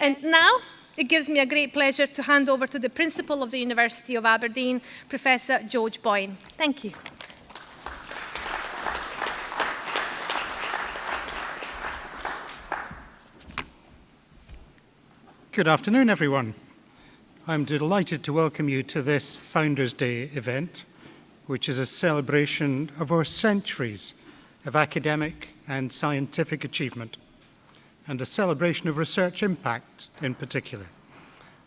And now, it gives me a great pleasure to hand over to the Principal of the University of Aberdeen, Professor George Boyne. Thank you. Good afternoon, everyone. I'm delighted to welcome you to this Founders Day event, which is a celebration of our centuries of academic and scientific achievement, and a celebration of research impact in particular.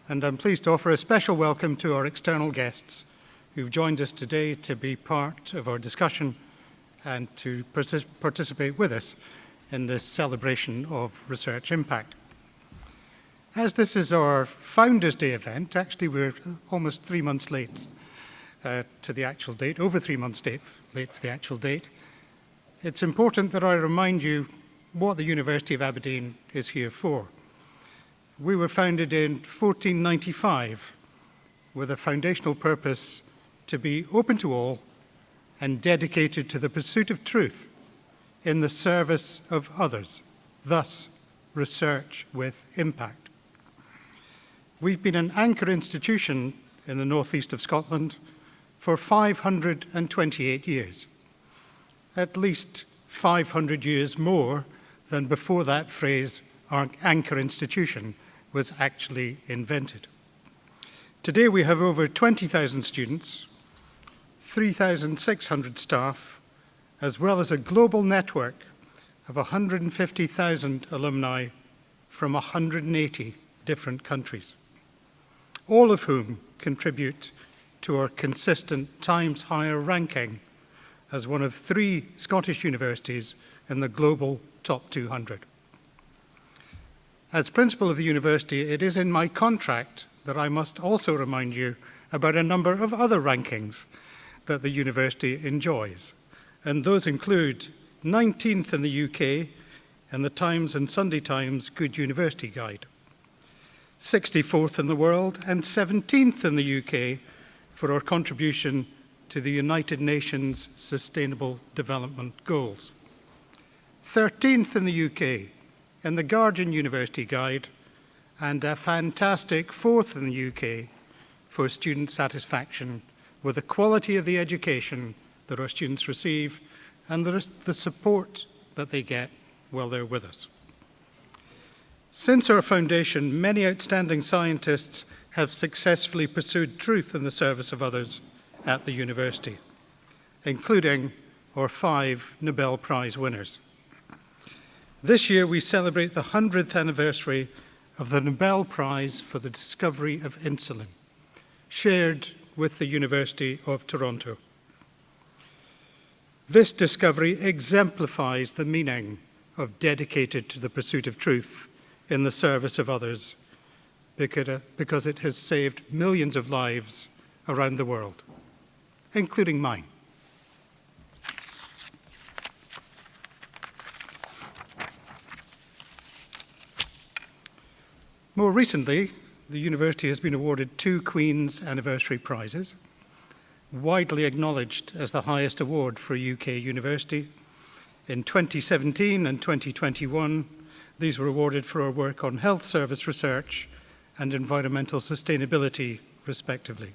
And I'm pleased to offer a special welcome to our external guests who've joined us today to be part of our discussion and to participate with us in this celebration of research impact. As this is our Founders Day event, actually we're almost 3 months late to the actual date, over 3 months late for the actual date. It's important that I remind you what the University of Aberdeen is here for. We were founded in 1495 with a foundational purpose to be open to all and dedicated to the pursuit of truth in the service of others, thus research with impact. We've been an anchor institution in the northeast of Scotland for 528 years, at least 500 years more than before that phrase, our anchor institution, was actually invented. Today we have over 20,000 students, 3,600 staff, as well as a global network of 150,000 alumni from 180 different countries, all of whom contribute to our consistent Times Higher ranking as one of 3 Scottish universities in the global top 200. As principal of the university, it is in my contract that I must also remind you about a number of other rankings that the university enjoys, and those include 19th in the UK in the Times and Sunday Times Good University Guide, 64th in the world and 17th in the UK for our contribution to the United Nations Sustainable Development Goals, 13th in the UK in the Guardian University Guide, and a fantastic 4th in the UK for student satisfaction with the quality of the education that our students receive and the support that they get while they're with us. Since our foundation, many outstanding scientists have successfully pursued truth in the service of others at the university, including our 5 Nobel Prize winners. This year we celebrate the 100th anniversary of the Nobel Prize for the discovery of insulin, shared with the University of Toronto. This discovery exemplifies the meaning of dedicated to the pursuit of truth in the service of others, because it has saved millions of lives around the world, including mine. More recently, the university has been awarded 2 Queen's Anniversary Prizes, widely acknowledged as the highest award for a UK university. In 2017 and 2021, these were awarded for our work on health service research and environmental sustainability, respectively.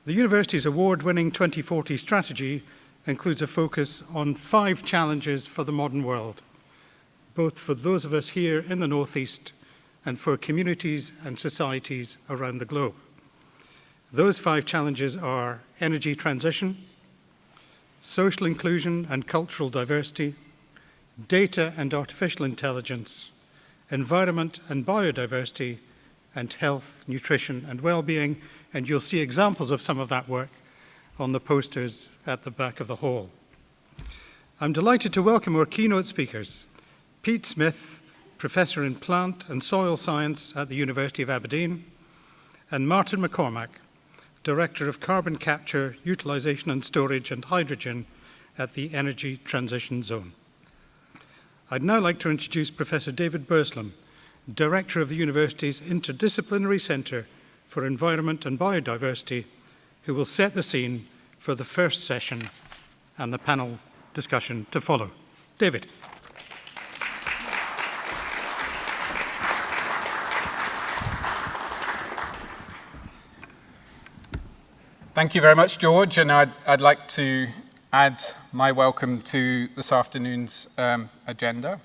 The university's award-winning 2040 strategy includes a focus on 5 challenges for the modern world, both for those of us here in the Northeast and for communities and societies around the globe. Those 5 challenges are energy transition, social inclusion and cultural diversity, data and artificial intelligence, environment and biodiversity, and health, nutrition and well-being, and you'll see examples of some of that work on the posters at the back of the hall. I'm delighted to welcome our keynote speakers, Pete Smith, Professor in Plant and Soil Science at the University of Aberdeen, and Martin McCormack, Director of Carbon Capture, Utilisation and Storage and Hydrogen at the Energy Transition Zone. I'd now like to introduce Professor David Burslem, Director of the University's Interdisciplinary Centre for Environment and Biodiversity, who will set the scene for the first session and the panel discussion to follow. David. Thank you very much, George, and I'd like to add my welcome to this afternoon's agenda.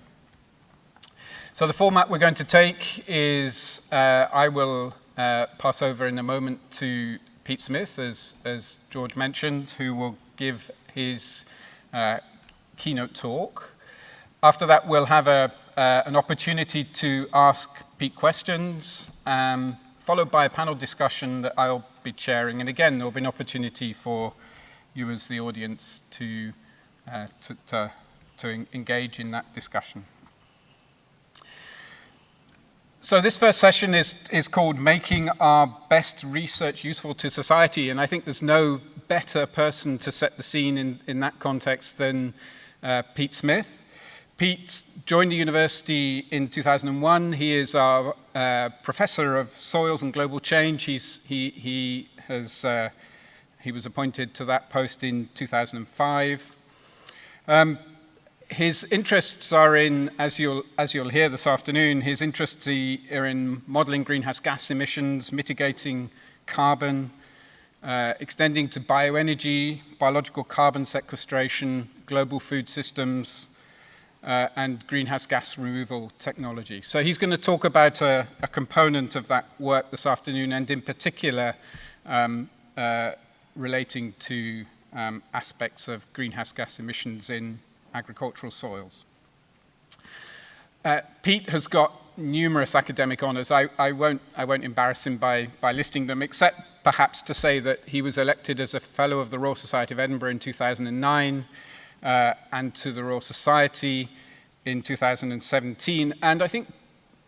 So the format we're going to take is I will pass over in a moment to Pete Smith, as George mentioned, who will give his keynote talk. After that, we'll have an opportunity to ask Pete questions, followed by a panel discussion that I'll be chairing. And again, there'll be an opportunity for you as the audience to engage in that discussion. So this first session is called Making Our Best Research Useful to Society, and I think there's no better person to set the scene in that context than Pete Smith. Pete joined the university in 2001. He is our professor of soils and global change. He was appointed to that post in 2005. His interests are in, as you'll hear this afternoon, his interests are in modeling greenhouse gas emissions, mitigating carbon, extending to bioenergy, biological carbon sequestration, global food systems, and greenhouse gas removal technology. So he's going to talk about a component of that work this afternoon, and in particular relating to aspects of greenhouse gas emissions in agricultural soils. Pete has got numerous academic honours. I won't embarrass him by listing them, except perhaps to say that he was elected as a Fellow of the Royal Society of Edinburgh in 2009, and to the Royal Society in 2017. And I think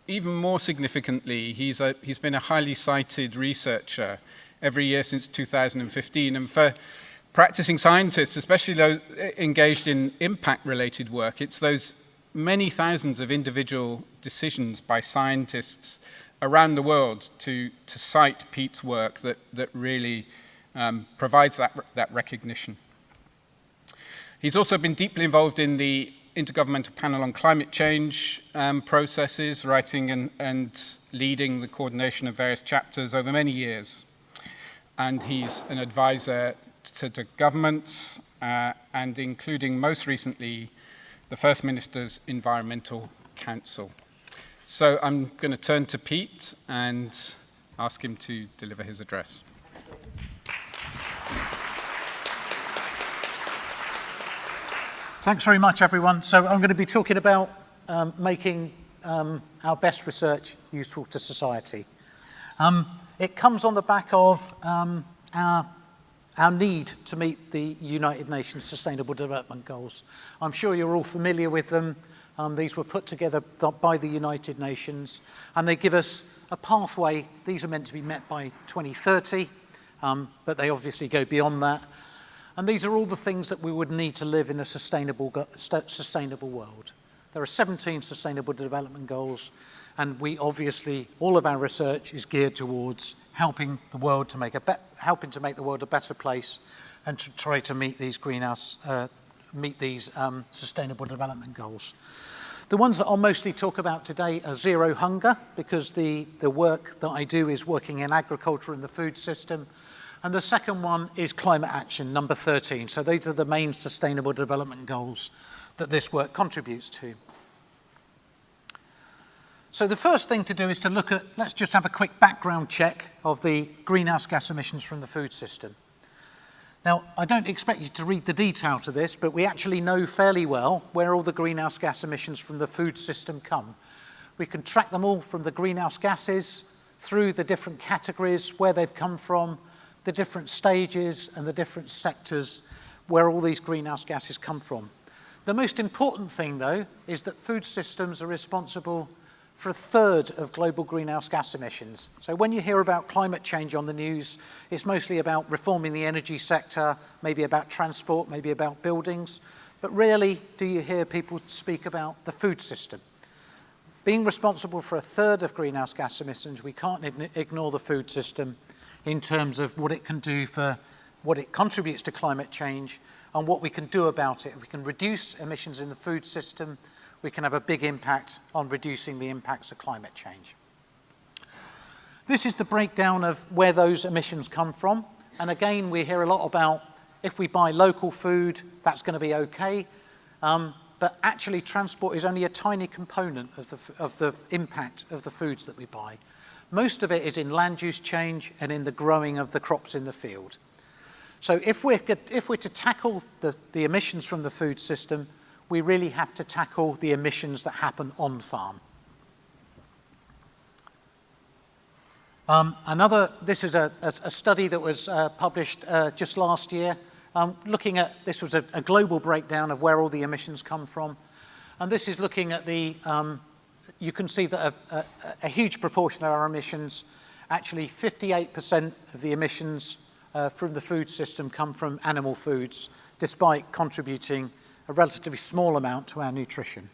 even more significantly, he's been a highly cited researcher every year since 2015. And for practicing scientists, especially those engaged in impact-related work, it's those many thousands of individual decisions by scientists around the world to cite Pete's work that really provides that recognition. He's also been deeply involved in the Intergovernmental Panel on Climate Change processes, writing and leading the coordination of various chapters over many years. And he's an advisor to governments, and including most recently the First Minister's Environmental Council. So I'm going to turn to Pete and ask him to deliver his address. Thanks very much, everyone. So I'm going to be talking about making our best research useful to society. It comes on the back of our need to meet the United Nations Sustainable Development Goals. I'm sure you're all familiar with them. These were put together by the United Nations, and they give us a pathway. These are meant to be met by 2030, but they obviously go beyond that. And these are all the things that we would need to live in a sustainable world. There are 17 Sustainable Development Goals, and we obviously, all of our research is geared towards helping the world to make the world a better place, and to try to meet these Sustainable Development Goals. The ones that I'll mostly talk about today are zero hunger, because the work that I do is working in agriculture and the food system. And the second one is climate action, number 13. So these are the main Sustainable Development Goals that this work contributes to. So the first thing to do is to look at, let's just have a quick background check of the greenhouse gas emissions from the food system. Now, I don't expect you to read the detail to this, but we actually know fairly well where all the greenhouse gas emissions from the food system come. We can track them all from the greenhouse gases through the different categories, where they've come from, the different stages and the different sectors where all these greenhouse gases come from. The most important thing, though, is that food systems are responsible for a third of global greenhouse gas emissions. So when you hear about climate change on the news, it's mostly about reforming the energy sector, maybe about transport, maybe about buildings. But rarely do you hear people speak about the food system. Being responsible for a third of greenhouse gas emissions, we can't ignore the food system in terms of what it can do for what it contributes to climate change and what we can do about it. We can reduce emissions in the food system. We can have a big impact on reducing the impacts of climate change. This is the breakdown of where those emissions come from. And again, we hear a lot about if we buy local food, that's going to be okay. But actually, transport is only a tiny component of the impact of the foods that we buy. Most of it is in land use change and in the growing of the crops in the field. So if we're to tackle the emissions from the food system, we really have to tackle the emissions that happen on farm. This is a study that was published just last year, looking at, this was a global breakdown of where all the emissions come from. And this is looking at you can see that a huge proportion of our emissions, actually 58% of the emissions from the food system come from animal foods, despite contributing a relatively small amount to our nutrition.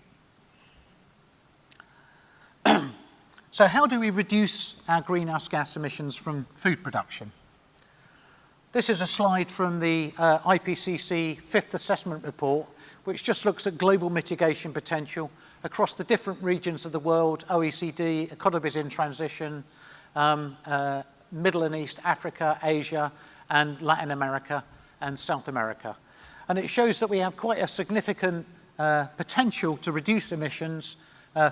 So how do we reduce our greenhouse gas emissions from food production? This is a slide from the IPCC Fifth Assessment Report, which just looks at global mitigation potential across the different regions of the world, OECD, economies in transition, Middle and East, Africa, Asia, and Latin America and South America. And it shows that we have quite a significant potential to reduce emissions.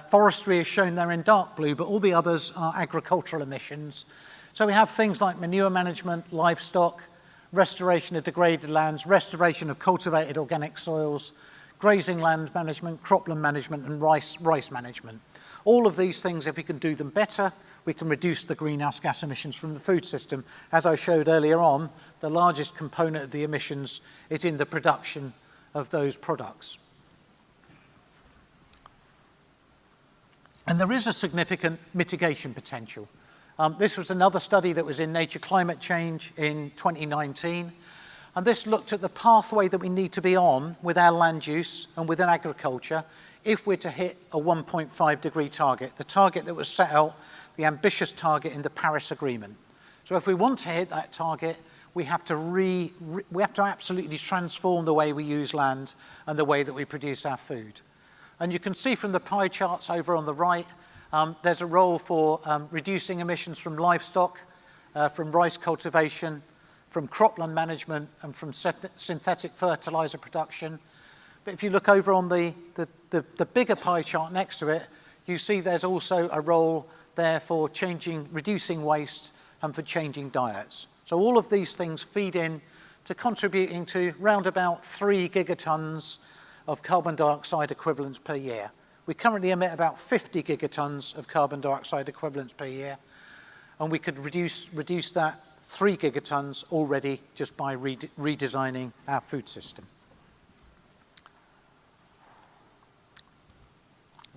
Forestry is shown there in dark blue, but all the others are agricultural emissions. So we have things like manure management, livestock, restoration of degraded lands, restoration of cultivated organic soils, grazing land management, cropland management, and rice management. All of these things, if we can do them better, we can reduce the greenhouse gas emissions from the food system. As I showed earlier on, the largest component of the emissions is in the production of those products. And there is a significant mitigation potential. This was another study that was in Nature Climate Change in 2019. And this looked at the pathway that we need to be on with our land use and within agriculture if we're to hit a 1.5 degree target, the target that was set out, the ambitious target in the Paris Agreement. So if we want to hit that target, we have to absolutely transform the way we use land and the way that we produce our food. And you can see from the pie charts over on the right, there's a role for reducing emissions from livestock, from rice cultivation, from cropland management, and from synthetic fertilizer production. But if you look over on the bigger pie chart next to it, you see there's also a role there for reducing waste and for changing diets. So all of these things feed in to contributing to round about 3 gigatons of carbon dioxide equivalents per year. We currently emit about 50 gigatons of carbon dioxide equivalents per year, and we could reduce that 3 gigatons already just by redesigning our food system.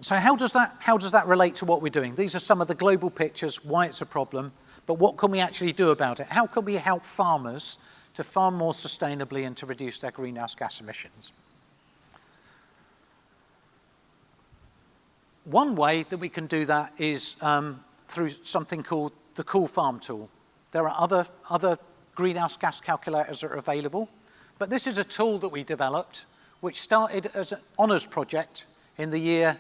So how does that relate to what we're doing? These are some of the global pictures, why it's a problem, but what can we actually do about it? How can we help farmers to farm more sustainably and to reduce their greenhouse gas emissions? One way that we can do that is through something called the Cool Farm tool. There are other greenhouse gas calculators that are available, but this is a tool that we developed, which started as an honours project in the year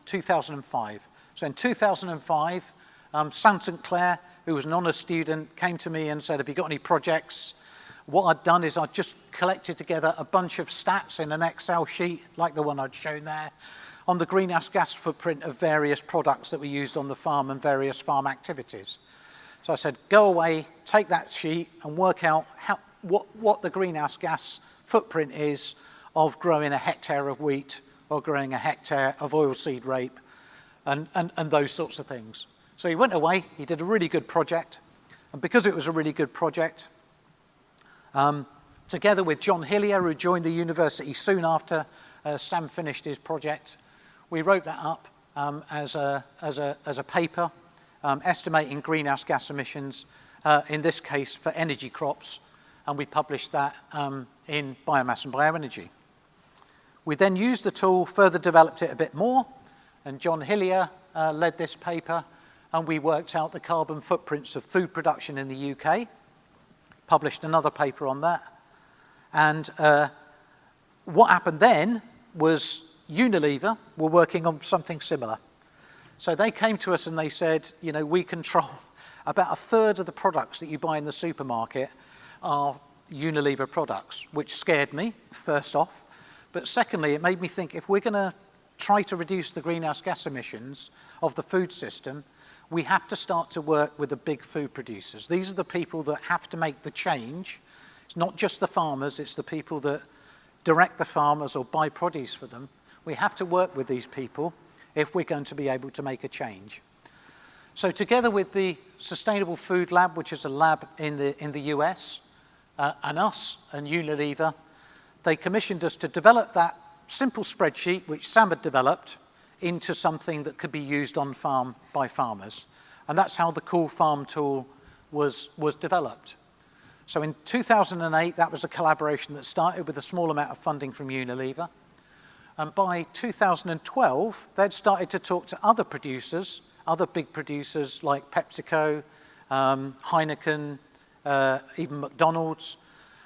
2005. So in 2005, Sam St. Clair, who was an honours student, came to me and said, have you got any projects? What I'd done is I'd just collected together a bunch of stats in an Excel sheet, like the one I'd shown there, on the greenhouse gas footprint of various products that we used on the farm and various farm activities. So I said, go away, take that sheet and work out what the greenhouse gas footprint is of growing a hectare of wheat or growing a hectare of oilseed rape and those sorts of things. So he went away, he did a really good project, and because it was a really good project, together with John Hillier, who joined the university soon after Sam finished his project, we wrote that up as a paper estimating greenhouse gas emissions, in this case for energy crops, and we published that in Biomass and Bioenergy. We then used the tool, further developed it a bit more, and John Hillier led this paper, and we worked out the carbon footprints of food production in the UK, published another paper on that, and what happened then was Unilever were working on something similar. So they came to us and they said, you know, we control about a third of the products that you buy in the supermarket, are Unilever products, which scared me, first off. But secondly, it made me think, if we're going to try to reduce the greenhouse gas emissions of the food system, we have to start to work with the big food producers. These are the people that have to make the change. It's not just the farmers, it's the people that direct the farmers or buy produce for them. We have to work with these people if we're going to be able to make a change. So together with the Sustainable Food Lab, which is a lab in the US, and us and Unilever, they commissioned us to develop that simple spreadsheet which Sam had developed into something that could be used on farm by farmers. And that's how the Cool Farm tool was developed. So in 2008, that was a collaboration that started with a small amount of funding from Unilever. And by 2012, they'd started to talk to other producers, other big producers like PepsiCo, Heineken, even McDonald's,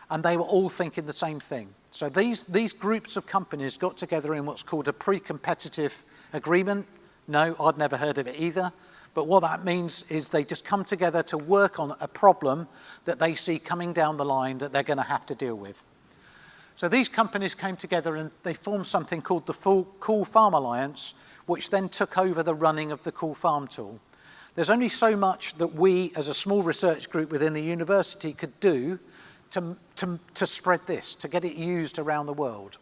and they were all thinking the same thing. So these groups of companies got together in what's called a pre-competitive agreement. No, I'd never heard of it either. But what that means is they just come together to work on a problem that they see coming down the line that they're going to have to deal with. So these companies came together and they formed something called the Cool Farm Alliance, which then took over the running of the Cool Farm tool. There's only so much that we, as a small research group within the university, could do to spread this, to get it used around the world.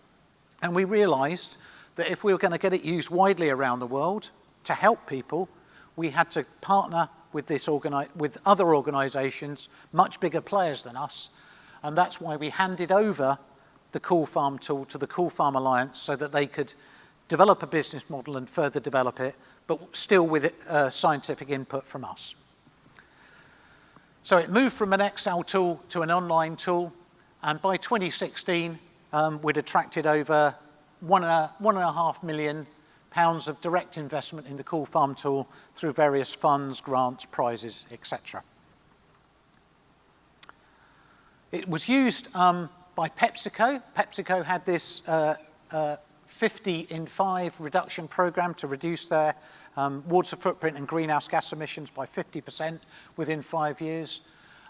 And we realized that if we were going to get it used widely around the world to help people, we had to partner with with other organizations, much bigger players than us. And that's why we handed over the Cool Farm tool to the Cool Farm Alliance so that they could develop a business model and further develop it, but still with scientific input from us. So it moved from an Excel tool to an online tool, and by 2016, we'd attracted over £1.5 million of direct investment in the Cool Farm tool through various funds, grants, prizes, etc. It was used by PepsiCo. PepsiCo had this 50 in 5 reduction program to reduce their water footprint and greenhouse gas emissions by 50% within 5 years.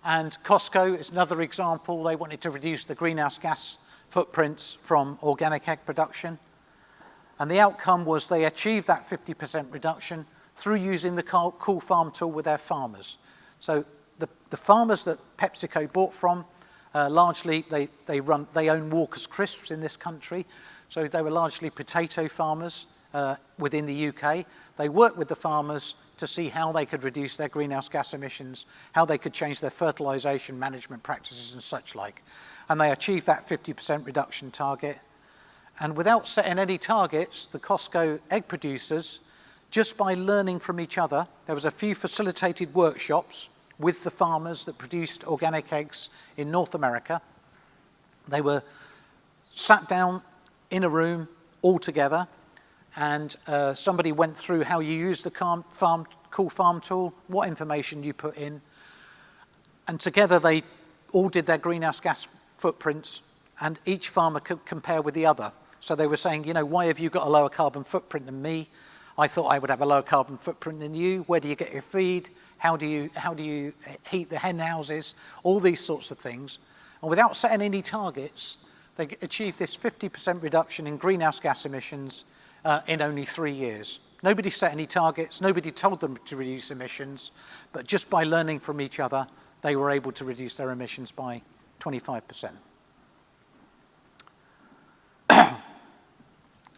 And Costco is another example. They wanted to reduce the greenhouse gas footprints from organic egg production. And the outcome was they achieved that 50% reduction through using the Cool Farm tool with their farmers. So the farmers that PepsiCo bought from, largely they own Walker's Crisps in this country. So they were largely potato farmers within the UK. They worked with the farmers to see how they could reduce their greenhouse gas emissions, how they could change their fertilization management practices and such like. And they achieved that 50% reduction target. And without setting any targets, the Costco egg producers, just by learning from each other, there was a few facilitated workshops with the farmers that produced organic eggs in North America. They were sat down in a room all together, and somebody went through how you use the Cool Farm tool, what information you put in, and together they all did their greenhouse gas footprints, and each farmer could compare with the other. So they were saying, you know, why have you got a lower carbon footprint than me? I thought I would have a lower carbon footprint than you. Where do you get your feed? How do you heat the hen houses? All these sorts of things. And without setting any targets, they achieved this 50% reduction in greenhouse gas emissions in only 3 years. Nobody set any targets, nobody told them to reduce emissions, but just by learning from each other, they were able to reduce their emissions by 25%.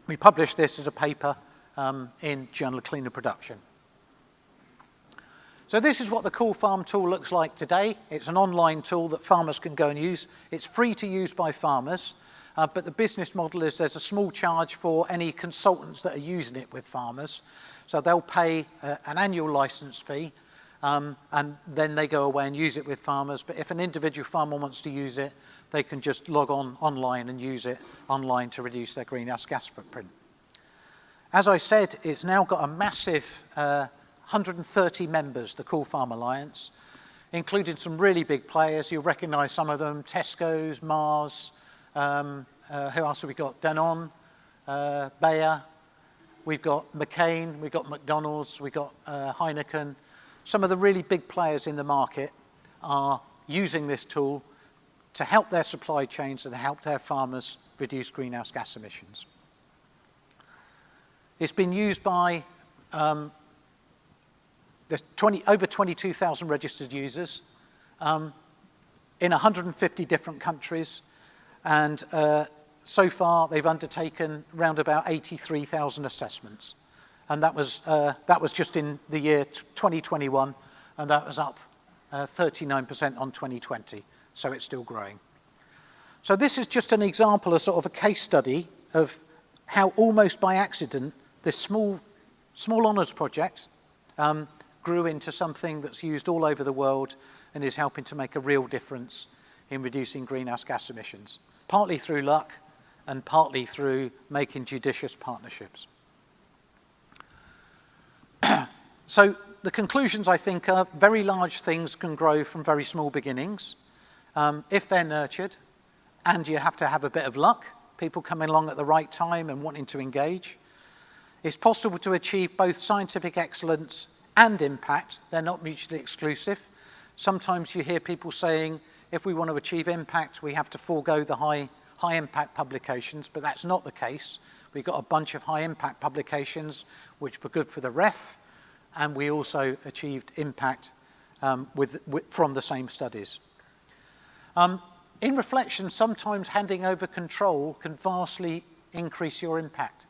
We published this as a paper in Journal of Cleaner Production. So this is what the Cool Farm tool looks like today. It's an online tool that farmers can go and use. It's free to use by farmers, but the business model is there's a small charge for any consultants that are using it with farmers. So they'll pay an annual license fee, and then they go away and use it with farmers. But if an individual farmer wants to use it, they can just log on online and use it online to reduce their greenhouse gas footprint. As I said, it's now got a massive 130 members, the Cool Farm Alliance, including some really big players. You'll recognise some of them: Tesco's, Mars, who else have we got? Danone, Bayer, we've got McCain, we've got McDonald's, we've got Heineken. Some of the really big players in the market are using this tool to help their supply chains and help their farmers reduce greenhouse gas emissions. It's been used by there's over 22,000 registered users in 150 different countries, and so far they've undertaken around about 83,000 assessments, and that was just in the year 2021, and that was up 39% on 2020, so it's still growing. So this is just an example, a sort of a case study of how almost by accident this small honours project grew into something that's used all over the world and is helping to make a real difference in reducing greenhouse gas emissions, partly through luck and partly through making judicious partnerships. So the conclusions, I think, are very large things can grow from very small beginnings if they're nurtured, and you have to have a bit of luck, people coming along at the right time and wanting to engage. It's possible to achieve both scientific excellence and impact. They're not mutually exclusive. Sometimes you hear people saying, if we want to achieve impact, we have to forego the high impact publications, but that's not the case. We've got a bunch of high impact publications which were good for the ref, and we also achieved impact from the same studies. In reflection, sometimes handing over control can vastly increase your impact.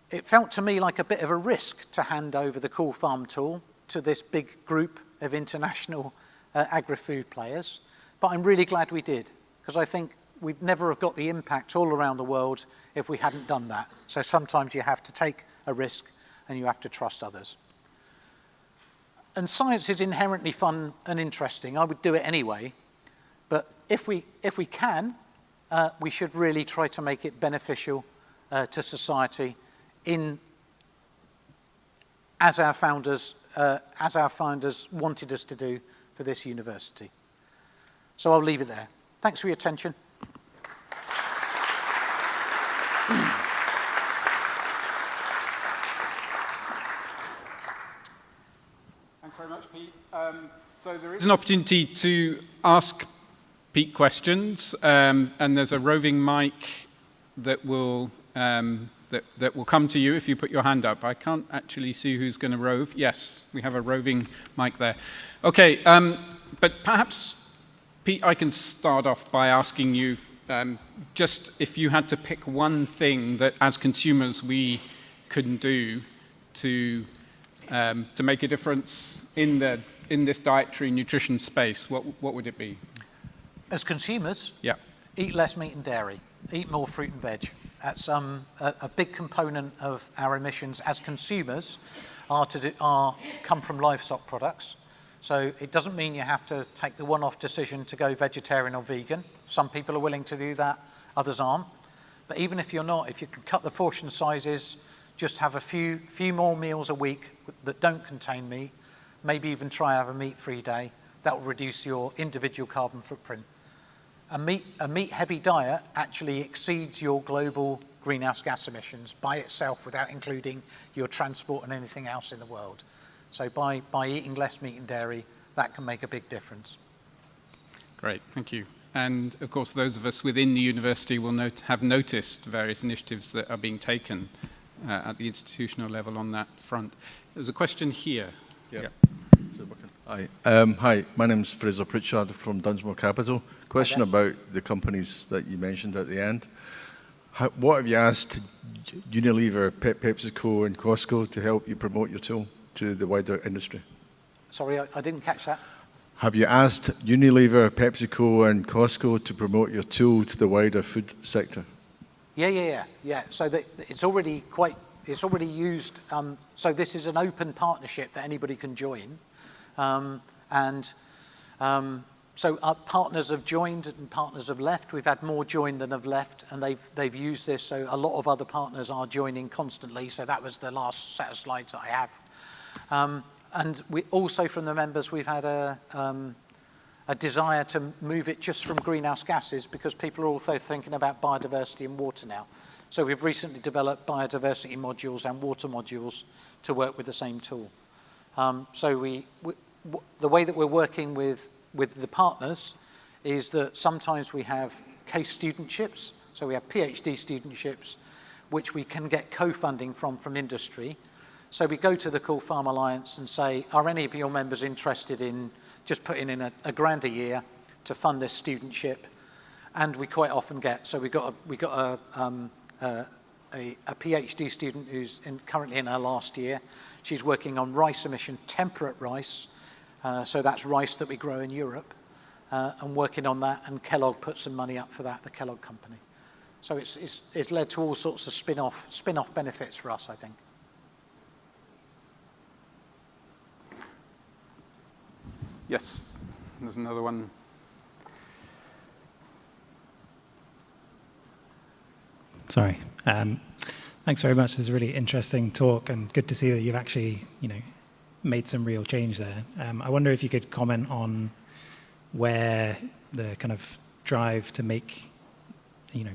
It felt to me like a bit of a risk to hand over the Cool Farm tool to this big group of international agri-food players, but I'm really glad we did, because I think we'd never have got the impact all around the world if we hadn't done that. So sometimes you have to take a risk and you have to trust others. And science is inherently fun and interesting. I would do it anyway, but if we can, we should really try to make it beneficial to society as our founders wanted us to do for this university. So I'll leave it there. Thanks for your attention. Thanks very much, Pete. So there is an opportunity to ask Pete questions, and there's a roving mic that will come to you if you put your hand up. I can't actually see who's going to rove. Yes, we have a roving mic there. Okay, but perhaps, Pete, I can start off by asking you just if you had to pick one thing that as consumers we couldn't do to make a difference in this dietary nutrition space, what would it be? As consumers, yeah, eat less meat and dairy, eat more fruit and veg. That's a big component of our emissions as consumers come from livestock products. So it doesn't mean you have to take the one-off decision to go vegetarian or vegan. Some people are willing to do that, others aren't. But even if you're not, if you can cut the portion sizes, just have a few more meals a week that don't contain meat, maybe even try have a meat-free day, that will reduce your individual carbon footprint. A meat-heavy diet actually exceeds your global greenhouse gas emissions by itself without including your transport and anything else in the world. So by eating less meat and dairy, that can make a big difference. Great, thank you. And of course, those of us within the university will have noticed various initiatives that are being taken at the institutional level on that front. There's a question here. Yeah. Hi. Hi, my name's Fraser Pritchard from Dunsmore Capital. Question about the companies that you mentioned at the end. What have you asked Unilever, PepsiCo and Costco to help you promote your tool to the wider industry? Sorry, I didn't catch that. Have you asked Unilever, PepsiCo and Costco to promote your tool to the wider food sector? Yeah. So it's already used. So this is an open partnership that anybody can join. So our partners have joined and partners have left. We've had more join than have left, and they've used this. So a lot of other partners are joining constantly. So that was the last set of slides that I have. And we also, from the members, we've had a desire to move it just from greenhouse gases because people are also thinking about biodiversity and water now. So we've recently developed biodiversity modules and water modules to work with the same tool. So the way that we're working with the partners is that sometimes we have case studentships, so we have PhD studentships, which we can get co-funding from industry. So we go to the Cool Farm Alliance and say, are any of your members interested in just putting in a grand a year to fund this studentship? And we quite often get, so we got a PhD student who's currently in her last year. She's working on rice emission, temperate rice, so that's rice that we grow in Europe, and working on that, and Kellogg put some money up for that, the Kellogg company. So it's led to all sorts of spin-off benefits for us, I think. Yes, there's another one. Sorry. Thanks very much. This is a really interesting talk, and good to see that you've actually, made some real change there. I wonder if you could comment on where the kind of drive to make,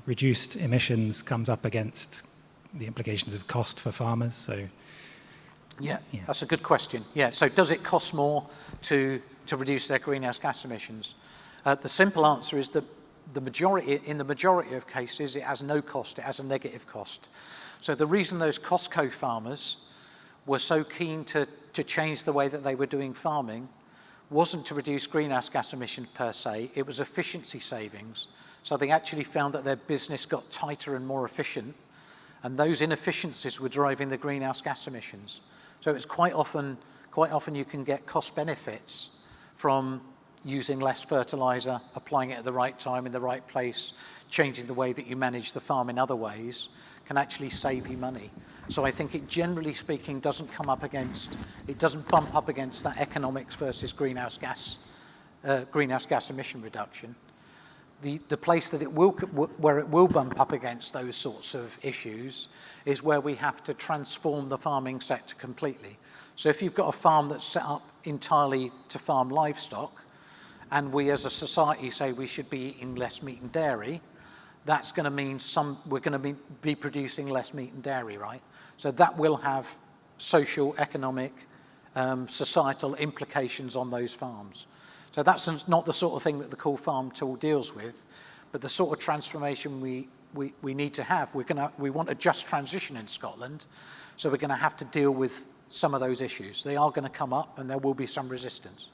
reduced emissions comes up against the implications of cost for farmers. So, yeah, that's a good question. Yeah, so does it cost more to reduce their greenhouse gas emissions? The simple answer is that in the majority of cases, it has no cost, it has a negative cost. So the reason those Costco farmers were so keen to change the way that they were doing farming wasn't to reduce greenhouse gas emissions per se, it was efficiency savings. So they actually found that their business got tighter and more efficient, and those inefficiencies were driving the greenhouse gas emissions. So it's quite often you can get cost benefits from using less fertilizer, applying it at the right time in the right place, changing the way that you manage the farm in other ways, can actually save you money. So I think it, generally speaking, doesn't bump up against that economics versus greenhouse gas emission reduction. The place that where it will bump up against those sorts of issues is where we have to transform the farming sector completely. So if you've got a farm that's set up entirely to farm livestock, and we as a society say we should be eating less meat and dairy, that's going to mean we're going to be producing less meat and dairy, right? So that will have social, economic, societal implications on those farms. So that's not the sort of thing that the Cool Farm tool deals with, but the sort of transformation we need to have. We want a just transition in Scotland, so we're going to have to deal with some of those issues. They are going to come up, and there will be some resistance.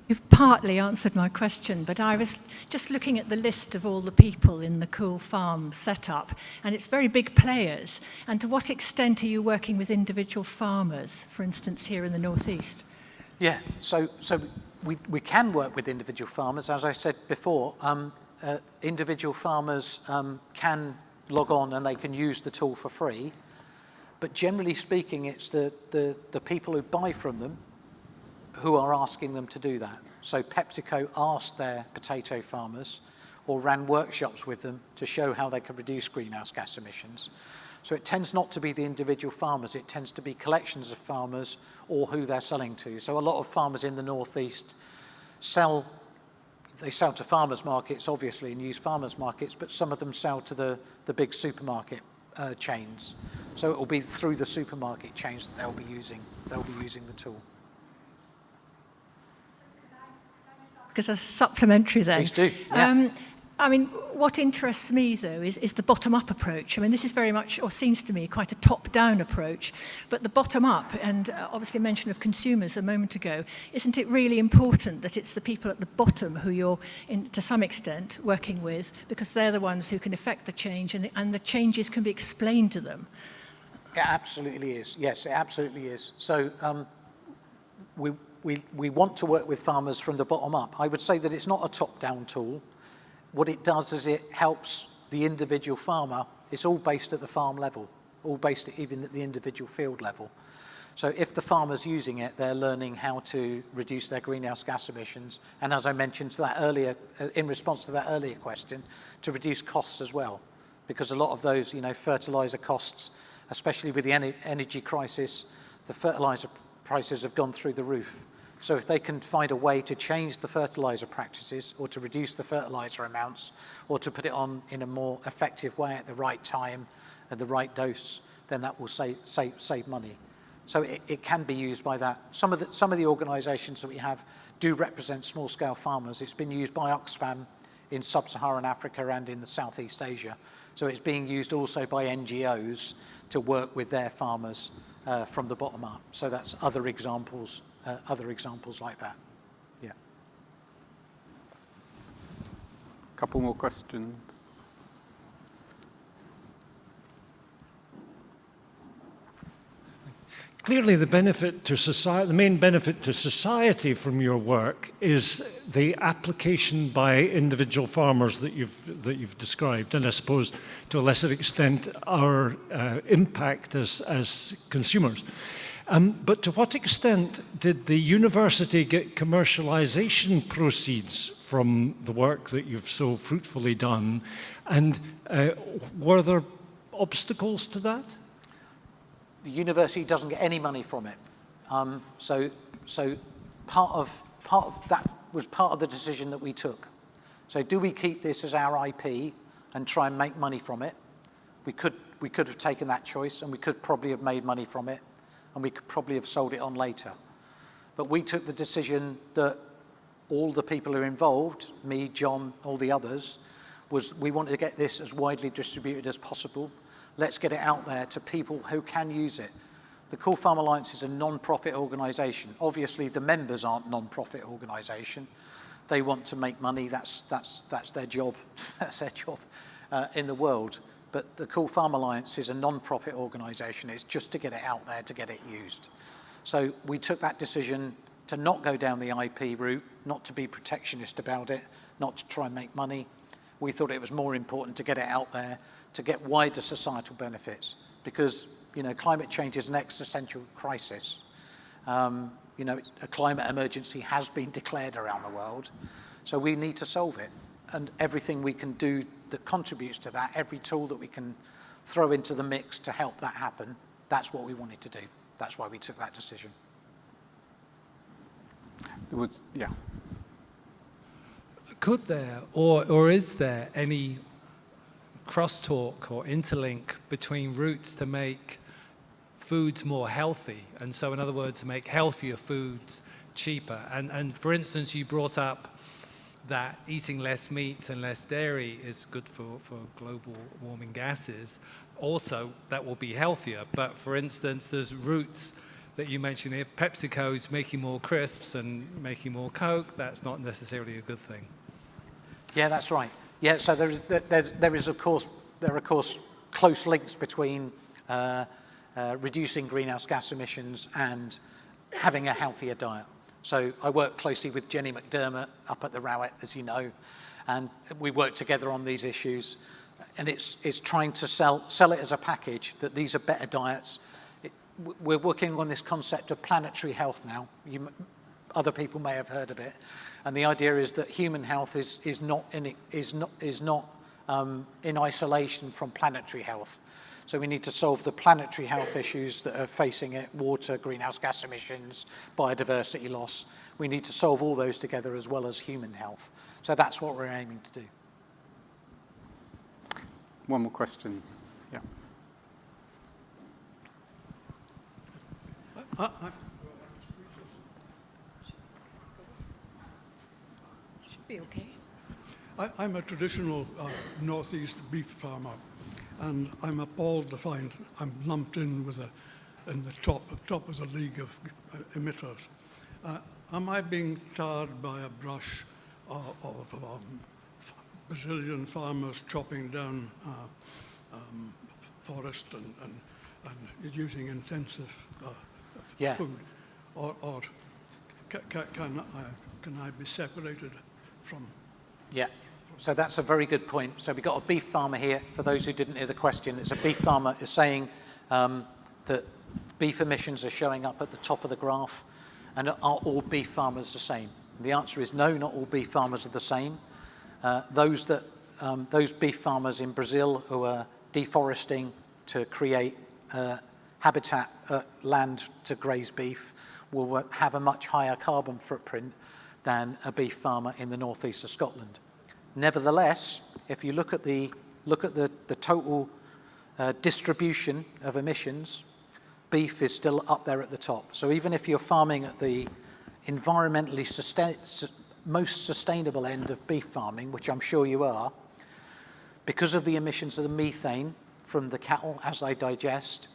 You've partly answered my question, but I was just looking at the list of all the people in the Cool Farm setup, and it's very big players. And to what extent are you working with individual farmers, for instance, here in the Northeast? Yeah, so we can work with individual farmers. As I said before, individual farmers can log on and they can use the tool for free. But generally speaking, it's the people who buy from them who are asking them to do that. So PepsiCo asked their potato farmers or ran workshops with them to show how they could reduce greenhouse gas emissions. So it tends not to be the individual farmers, it tends to be collections of farmers or who they're selling to. So a lot of farmers in the Northeast sell to farmers markets, obviously, and use farmers markets, but some of them sell to the big supermarket chains. So it will be through the supermarket chains that they'll be using the tool. Because a supplementary then. Please do. Yeah. I mean, what interests me, though, is the bottom-up approach. I mean, this is very much, or seems to me, quite a top-down approach. But the bottom-up, and obviously mention of consumers a moment ago, isn't it really important that it's the people at the bottom who you're, to some extent, working with, because they're the ones who can effect the change, and the changes can be explained to them? It absolutely is. Yes, it absolutely is. So we want to work with farmers from the bottom up. I would say that it's not a top-down tool. What it does is it helps the individual farmer. It's all based at the farm level, all based even at the individual field level. So if the farmer's using it, they're learning how to reduce their greenhouse gas emissions. And as I mentioned to that earlier, in response to that earlier question, to reduce costs as well. Because a lot of those, fertilizer costs, especially with the energy crisis, the fertilizer prices have gone through the roof. So if they can find a way to change the fertilizer practices or to reduce the fertilizer amounts or to put it on in a more effective way at the right time and the right dose, then that will save money. So it can be used by that. Some of the organisations that we have do represent small-scale farmers. It's been used by Oxfam in sub-Saharan Africa and in the Southeast Asia. So it's being used also by NGOs to work with their farmers from the bottom up. So that's other examples like that. Yeah. Couple more questions. Clearly, the benefit to society, the main benefit to society from your work is the application by individual farmers that you've described, and I suppose to a lesser extent our impact as consumers. But to what extent did the university get commercialization proceeds from the work that you've so fruitfully done, and were there obstacles to that? The university doesn't get any money from it. So part of that was part of the decision that we took. So do we keep this as our IP and try and make money from it? We could have taken that choice, and we could probably have made money from it, and we could probably have sold it on later. But we took the decision that all the people who are involved, me, John, all the others, was we wanted to get this as widely distributed as possible. Let's get it out there to people who can use it. The Cool Farm Alliance is a non-profit organisation. Obviously, the members aren't non-profit organisation. They want to make money. That's their job. That's their job in the world. But the Cool Farm Alliance is a non-profit organisation. It's just to get it out there, to get it used. So we took that decision to not go down the IP route, not to be protectionist about it, not to try and make money. We thought it was more important to get it out there, to get wider societal benefits, because climate change is an existential crisis. A climate emergency has been declared around the world, so we need to solve it. And everything we can do that contributes to that, every tool that we can throw into the mix to help that happen, that's what we wanted to do. That's why we took that decision. Yeah. Could there, or is there any crosstalk or interlink between routes to make foods more healthy, and so in other words make healthier foods cheaper? And for instance, you brought up that eating less meat and less dairy is good for global warming gases. Also, that will be healthier. But for instance, there's routes that you mentioned here. PepsiCo is making more crisps and making more Coke. That's not necessarily a good thing. Yeah, that's right. Yeah, so there are of course close links between reducing greenhouse gas emissions and having a healthier diet. So I work closely with Jenny McDermott up at the Rowett, as you know, and we work together on these issues. And it's trying to sell it as a package, that these are better diets. We're working on this concept of planetary health now. Other people may have heard of it, and the idea is that human health is not in isolation from planetary health. So we need to solve the planetary health issues that are facing it: water, greenhouse gas emissions, biodiversity loss. We need to solve all those together as well as human health. So that's what we're aiming to do. One more question. Yeah. Should be okay. I'm a traditional northeast beef farmer, and I'm appalled to find I'm lumped in with in the top is a league of emitters. Am I being tarred by a brush of Brazilian farmers chopping down forest and using intensive food, or can I be separated from? Yeah. So that's a very good point. So we've got a beef farmer here. For those who didn't hear the question, it's a beef farmer is saying that beef emissions are showing up at the top of the graph, and are all beef farmers the same? The answer is no, not all beef farmers are the same. Those beef farmers in Brazil who are deforesting to create habitat land to graze beef will have a much higher carbon footprint than a beef farmer in the northeast of Scotland. Nevertheless, if you look at the total distribution of emissions, beef is still up there at the top. So even if you're farming at the environmentally most sustainable end of beef farming, which I'm sure you are, because of the emissions of the methane from the cattle as they digest,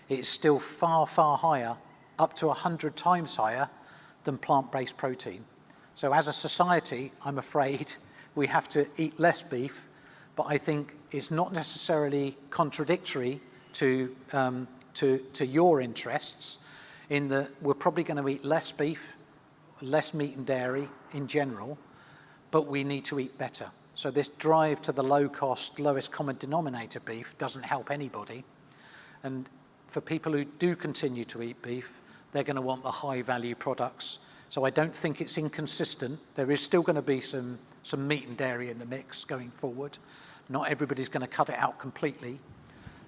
it's still far, far higher, up to 100 times higher than plant-based protein. So as a society, I'm afraid we have to eat less beef, but I think it's not necessarily contradictory to your interests, in that we're probably going to eat less beef, less meat and dairy in general, but we need to eat better. So this drive to the low-cost, lowest common denominator beef doesn't help anybody. And for people who do continue to eat beef, they're going to want the high-value products. So I don't think it's inconsistent. There is still going to be some meat and dairy in the mix going forward. Not everybody's going to cut it out completely.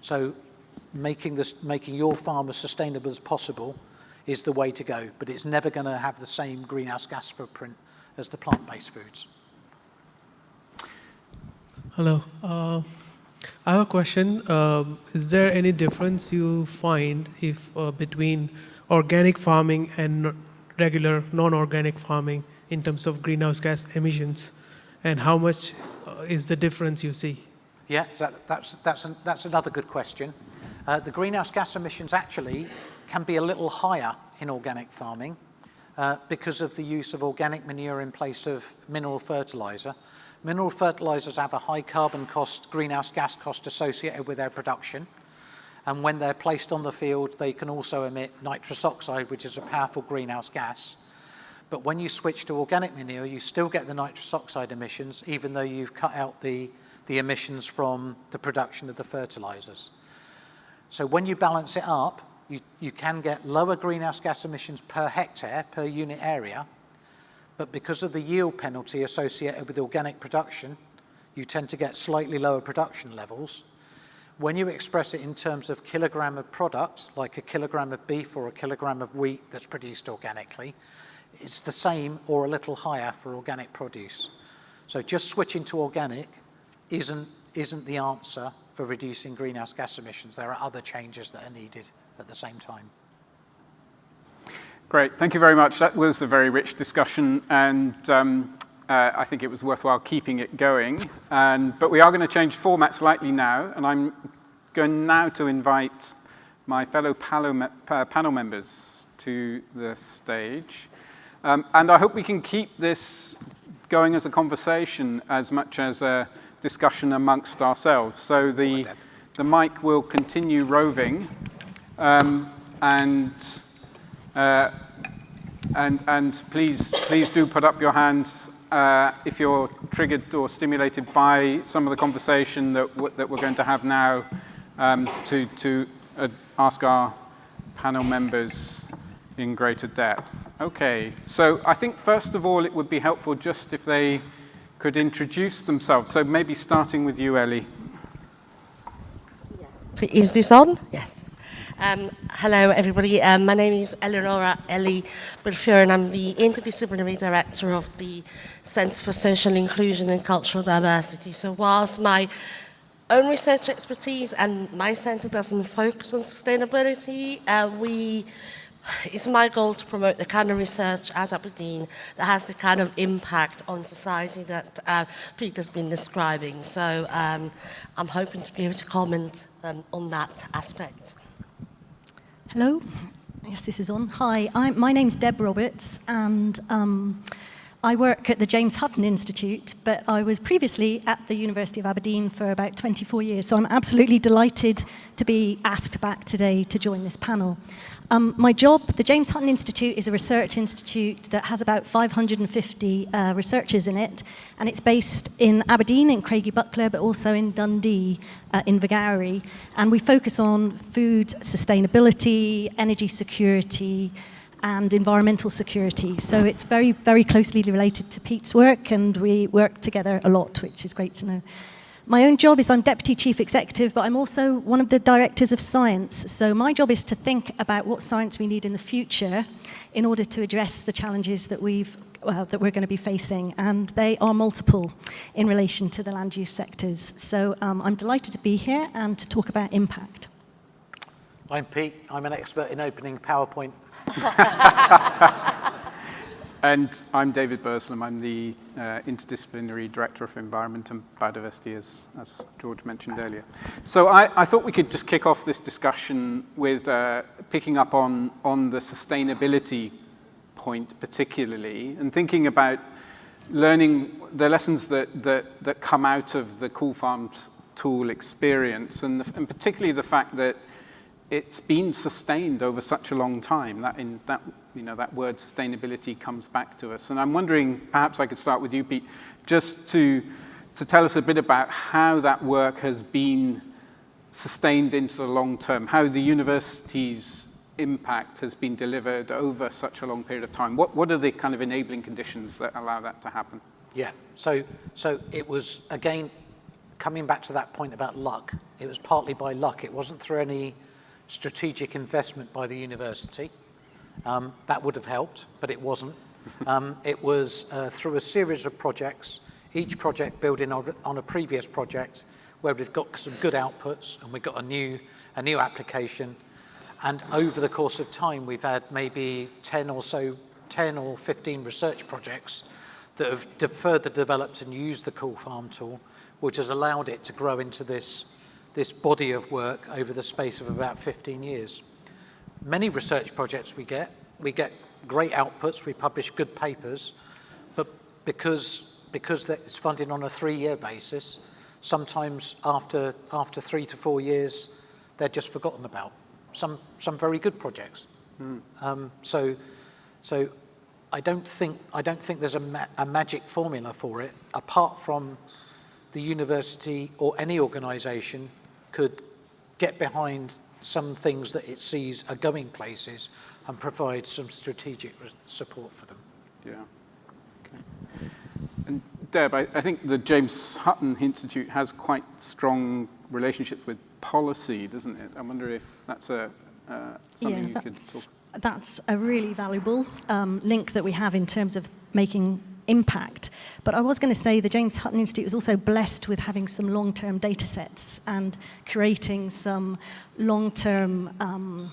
So making your farm as sustainable as possible is the way to go, but it's never going to have the same greenhouse gas footprint as the plant-based foods. Hello. I have a question. Is there any difference you find between organic farming and regular non-organic farming in terms of greenhouse gas emissions, and how much is the difference you see? Yeah, that's another good question. The greenhouse gas emissions actually can be a little higher in organic farming because of the use of organic manure in place of mineral fertilizer. Mineral fertilizers have a high carbon cost, greenhouse gas cost associated with their production. And when they're placed on the field, they can also emit nitrous oxide, which is a powerful greenhouse gas. But when you switch to organic manure, you still get the nitrous oxide emissions, even though you've cut out the emissions from the production of the fertilizers. So when you balance it up, you can get lower greenhouse gas emissions per hectare, per unit area, but because of the yield penalty associated with organic production, you tend to get slightly lower production levels. When you express it in terms of kilogram of product, like a kilogram of beef or a kilogram of wheat that's produced organically, it's the same or a little higher for organic produce. So just switching to organic isn't the answer for reducing greenhouse gas emissions. There are other changes that are needed at the same time. Great, thank you very much. That was a very rich discussion, and I think it was worthwhile keeping it going. But we are going to change format slightly now, and I'm going now to invite my fellow panel members to the stage. And I hope we can keep this going as a conversation as much as a discussion amongst ourselves. So the mic will continue roving, and please do put up your hands if you're triggered or stimulated by some of the conversation that we're going to have now, to ask our panel members in greater depth. Okay, so I think first of all it would be helpful just if they could introduce themselves. So maybe starting with you, Ellie. Yes. Is this on? Yes. Hello, everybody. My name is Eleonora Ellie Belfiore, and I'm the Interdisciplinary Director of the Centre for Social Inclusion and Cultural Diversity. So whilst my own research expertise and my centre doesn't focus on sustainability, it's my goal to promote the kind of research at Aberdeen that has the kind of impact on society that Peter's been describing. So I'm hoping to be able to comment on that aspect. Hello. Yes, this is on. Hi, my name's Deb Roberts, and I work at the James Hutton Institute, but I was previously at the University of Aberdeen for about 24 years, so I'm absolutely delighted to be asked back today to join this panel. My job, the James Hutton Institute, is a research institute that has about 550 researchers in it, and it's based in Aberdeen, in Craigie-Buckler, but also in Dundee, in Vigary, and we focus on food sustainability, energy security, and environmental security. So it's very, very closely related to Pete's work, and we work together a lot, which is great to know. My own job is I'm Deputy Chief Executive, but I'm also one of the Directors of Science. So my job is to think about what science we need in the future in order to address the challenges that we've that we're going to be facing, and they are multiple in relation to the land use sectors. So I'm delighted to be here and to talk about impact. I'm Pete. I'm an expert in opening PowerPoint. And I'm David Burslem. I'm the Interdisciplinary Director of Environment and Biodiversity, as George mentioned earlier. So I thought we could just kick off this discussion with picking up on the sustainability point particularly, and thinking about learning the lessons that come out of the Cool Farms tool experience, and particularly the fact that it's been sustained over such a long time. That word sustainability comes back to us. And I'm wondering, perhaps I could start with you, Pete, just to tell us a bit about how that work has been sustained into the long term, how the university's impact has been delivered over such a long period of time. What are the kind of enabling conditions that allow that to happen? Yeah, so it was, again, coming back to that point about luck, it was partly by luck. It wasn't through any strategic investment by the university. That would have helped, but it wasn't. It was through a series of projects, each project building on a previous project, where we've got some good outputs and we've got a new application. And over the course of time, we've had maybe 10 or 15 research projects that have further developed and used the Cool Farm tool, which has allowed it to grow into this body of work over the space of about 15 years. Many research projects we get great outputs, we publish good papers, but because it's funded on a 3-year basis, sometimes after 3 to 4 years, they're just forgotten about. Some very good projects. So I don't think there's a magic formula for it, apart from the university or any organisation could get behind some things that it sees are going places and provide some strategic support for them. Yeah. Okay. And Deb, I think the James Hutton Institute has quite strong relationships with policy, doesn't it? I wonder if that's something you could talk. That's a really valuable link that we have in terms of making impact. But I was going to say the James Hutton Institute is also blessed with having some long-term data sets and creating some long-term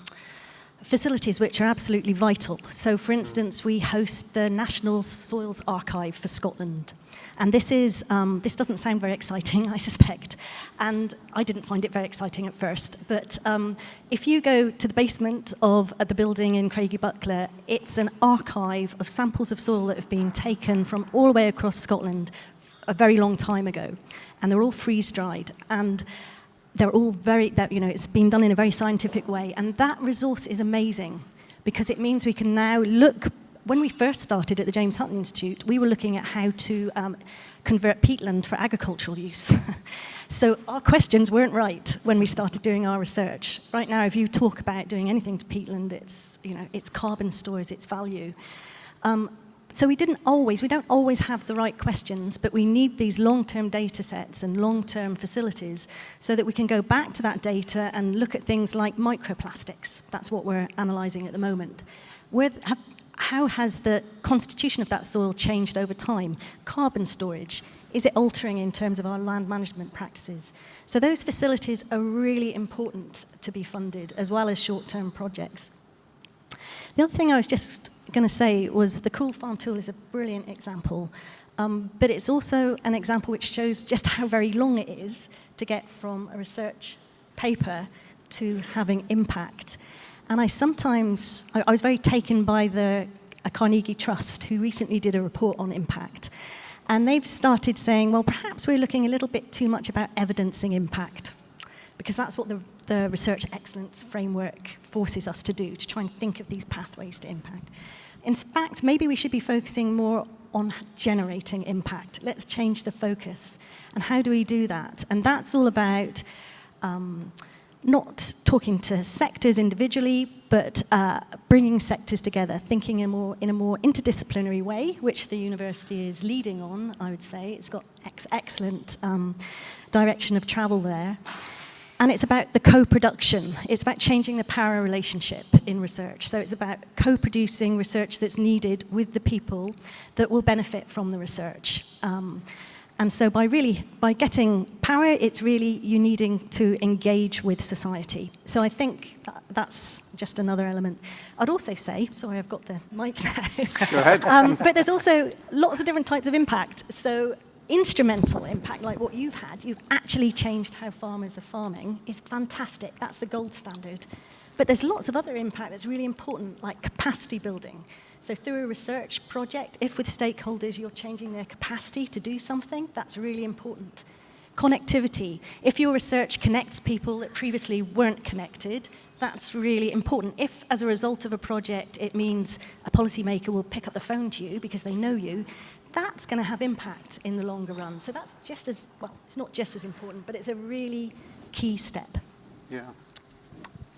facilities which are absolutely vital. So, for instance, we host the National Soils Archive for Scotland. And this doesn't sound very exciting, I suspect. And I didn't find it very exciting at first. But if you go to the basement of the building in Craigie Buckler, it's an archive of samples of soil that have been taken from all the way across Scotland a very long time ago. And they're all freeze-dried. And they're all it's been done in a very scientific way. And that resource is amazing because it means we can now look. When we first started at the James Hutton Institute, we were looking at how to convert peatland for agricultural use. So our questions weren't right when we started doing our research. Right now, if you talk about doing anything to peatland, it's carbon stores, its value. So we don't always have the right questions, but we need these long-term data sets and long-term facilities so that we can go back to that data and look at things like microplastics. That's what we're analysing at the moment. How has the constitution of that soil changed over time? Carbon storage, is it altering in terms of our land management practices? So those facilities are really important to be funded, as well as short-term projects. The other thing I was just going to say was the Cool Farm tool is a brilliant example, but it's also an example which shows just how very long it is to get from a research paper to having impact. And I was very taken by a Carnegie Trust, who recently did a report on impact. And they've started saying, well, perhaps we're looking a little bit too much about evidencing impact, because that's what the research excellence framework forces us to do, to try and think of these pathways to impact. In fact, maybe we should be focusing more on generating impact. Let's change the focus. And how do we do that? And that's all about not talking to sectors individually, but bringing sectors together, thinking in a more interdisciplinary way, which the university is leading on, I would say. It's got excellent direction of travel there. And it's about the co-production. It's about changing the power relationship in research. So it's about co-producing research that's needed with the people that will benefit from the research. And so by getting power, it's really you needing to engage with society. So I think that's just another element. I'd also say, sorry, I've got the mic now. Go ahead. But there's also lots of different types of impact. So instrumental impact, like what you've actually changed how farmers are farming, is fantastic. That's the gold standard. But there's lots of other impact that's really important, like capacity building. So through a research project, if with stakeholders you're changing their capacity to do something, that's really important. Connectivity. If your research connects people that previously weren't connected, that's really important. If, as a result of a project, it means a policymaker will pick up the phone to you because they know you, that's going to have impact in the longer run. So that's just as, well, it's not just as important, but it's a really key step. Yeah.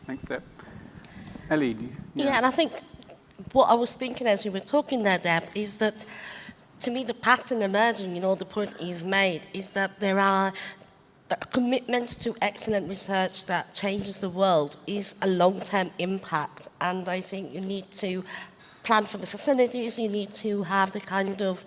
Thanks, Deb. Ellie? Yeah, and I think what I was thinking as you were talking there, Deb, is that to me the pattern emerging in all the point you've made is that there are a commitment to excellent research that changes the world is a long-term impact, and I think you need to plan for the facilities, you need to have the kind of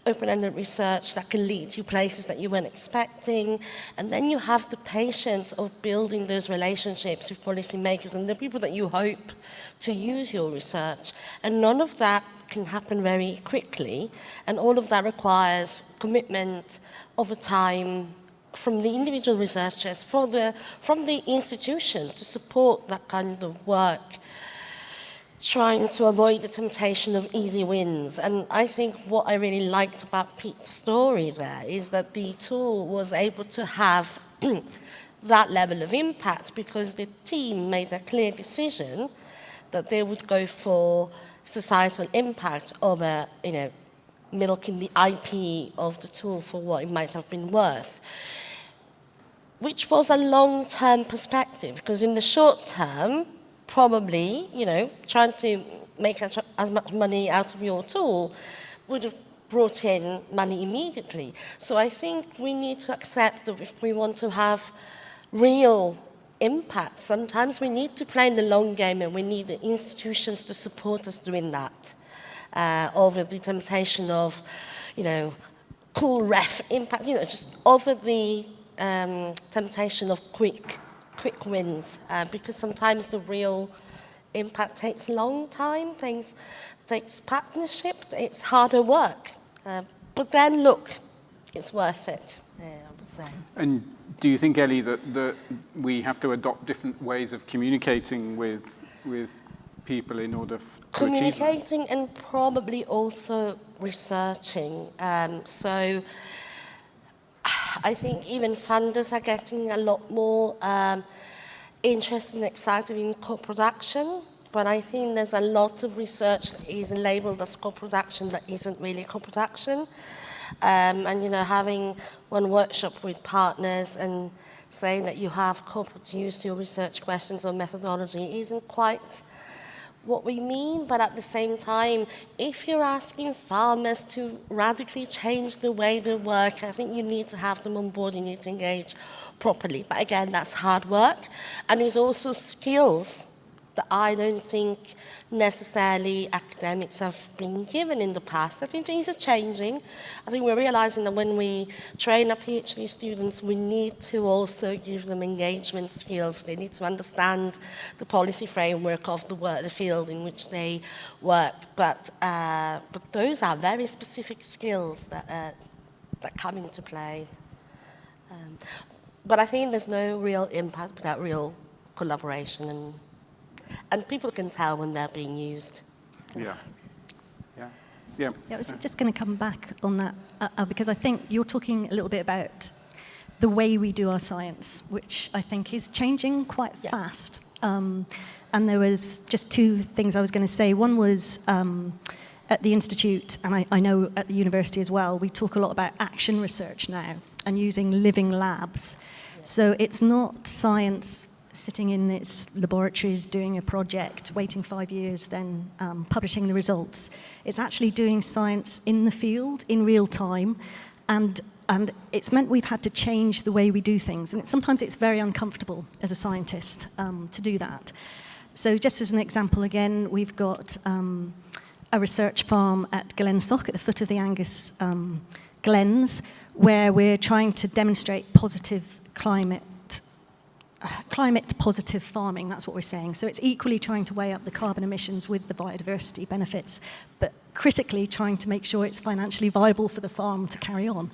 open-ended research that can lead to places that you weren't expecting, and then you have the patience of building those relationships with policymakers and the people that you hope to use your research. And none of that can happen very quickly, and all of that requires commitment over time from the individual researchers, from the institution to support that kind of work, trying to avoid the temptation of easy wins. And I think what I really liked about Pete's story there is that the tool was able to have that level of impact because the team made a clear decision that they would go for societal impact over, milking the IP of the tool for what it might have been worth, which was a long-term perspective, because in the short term, probably, trying to make as much money out of your tool would have brought in money immediately. So I think we need to accept that if we want to have real impact, sometimes we need to play in the long game, and we need the institutions to support us doing that, over the temptation of, cool ref impact, just over the temptation of quick wins, because sometimes the real impact takes a long time, takes partnership, it's harder work. But then, look, it's worth it, I would say. And do you think, Ellie, that we have to adopt different ways of communicating with people in order to communicating achieve that? And probably also researching. So I think even funders are getting a lot more interested and excited in co-production, but I think there's a lot of research that is labelled as co-production that isn't really co-production. And having one workshop with partners and saying that you have co-produced your research questions or methodology isn't quite what we mean, but at the same time, if you're asking farmers to radically change the way they work, I think you need to have them on board, you need to engage properly. But again, that's hard work, and it's also skills that I don't think necessarily academics have been given in the past. I think things are changing. I think we're realizing that when we train our PhD students, we need to also give them engagement skills. They need to understand the policy framework of the field in which they work. But those are very specific skills that come into play. But I think there's no real impact without real collaboration, and people can tell when they're being used. Yeah. I was just going to come back on that, because I think you're talking a little bit about the way we do our science, which I think is changing quite fast. And there was just two things I was going to say. One was at the Institute, and I know at the university as well, we talk a lot about action research now and using living labs. So it's not science sitting in its laboratories doing a project, waiting 5 years, then publishing the results. It's actually doing science in the field, in real time, and And it's meant we've had to change the way we do things. And sometimes it's very uncomfortable as a scientist to do that. So just as an example again, we've got a research farm at Glensock at the foot of the Angus Glens, where we're trying to demonstrate positive climate positive farming, that's what we're saying. So it's equally trying to weigh up the carbon emissions with the biodiversity benefits, but critically trying to make sure it's financially viable for the farm to carry on.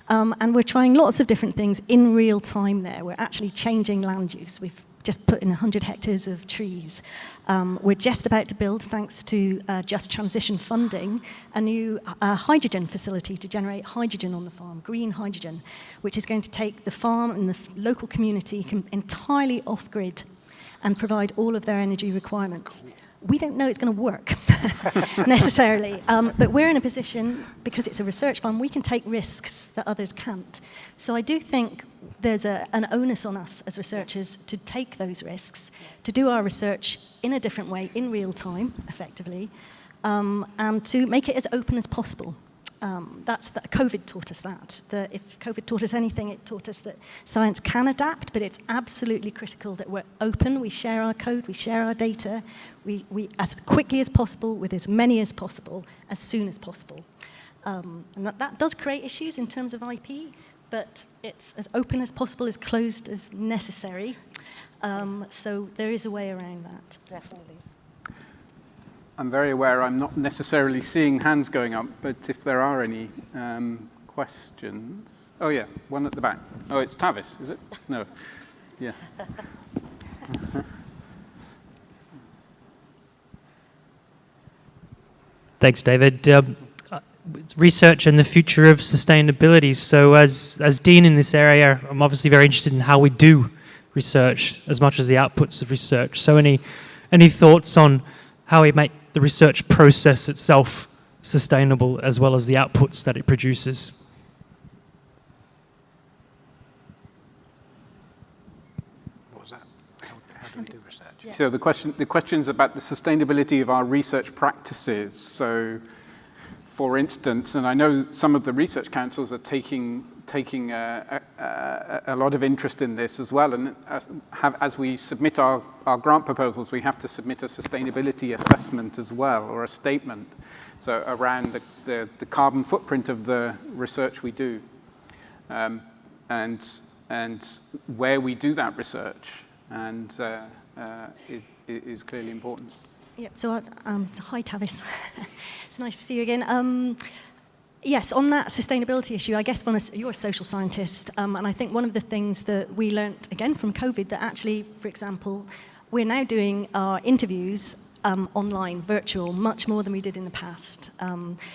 And we're trying lots of different things in real time there. We're actually changing land use. We've just put in 100 hectares of trees. We're just about to build, thanks to Just Transition funding, a new hydrogen facility to generate hydrogen on the farm, green hydrogen, which is going to take the farm and the local community entirely off-grid and provide all of their energy requirements. We don't know it's going to work necessarily, but we're in a position, because it's a research farm, we can take risks that others can't. So I do think there's an onus on us as researchers to take those risks, to do our research in a different way, in real time, effectively, and to make it as open as possible. COVID taught us that. If COVID taught us anything, it taught us that science can adapt, but it's absolutely critical that we're open, we share our code, we share our data, we as quickly as possible, with as many as possible, as soon as possible. And that does create issues in terms of IP, but it's as open as possible, as closed as necessary. So there is a way around that. Definitely. I'm very aware I'm not necessarily seeing hands going up, but if there are any questions. Oh yeah, one at the back. Oh, it's Tavis, is it? No. Yeah. Thanks, David. Research and the future of sustainability. So as Dean in this area, I'm obviously very interested in how we do research as much as the outputs of research. So any thoughts on how we make the research process itself sustainable as well as the outputs that it produces? What was that? How do we do research? Yeah. So the question's about the sustainability of our research practices. So, for instance, and I know some of the research councils are taking a lot of interest in this as well, and as we submit our grant proposals, we have to submit a sustainability assessment as well, or a statement, so around the carbon footprint of the research we do, and where we do that research, and is clearly important. Yep, so hi Tavis, it's nice to see you again. Yes, on that sustainability issue, I guess you're a social scientist, and I think one of the things that we learnt, again, from COVID, that actually, for example, we're now doing our interviews online, virtual, much more than we did in the past.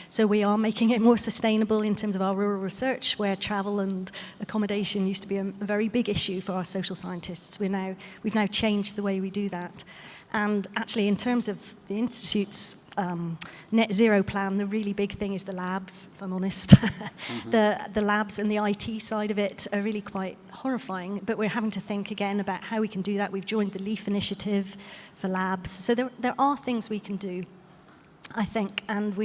So we are making it more sustainable in terms of our rural research, where travel and accommodation used to be a very big issue for our social scientists. We've now changed the way we do that. And actually, in terms of the Institute's net zero plan, the really big thing is the labs, if I'm honest. Mm-hmm. The labs and the IT side of it are really quite horrifying, but we're having to think again about how we can do that. We've joined the LEAF initiative for labs. So there are things we can do, I think, and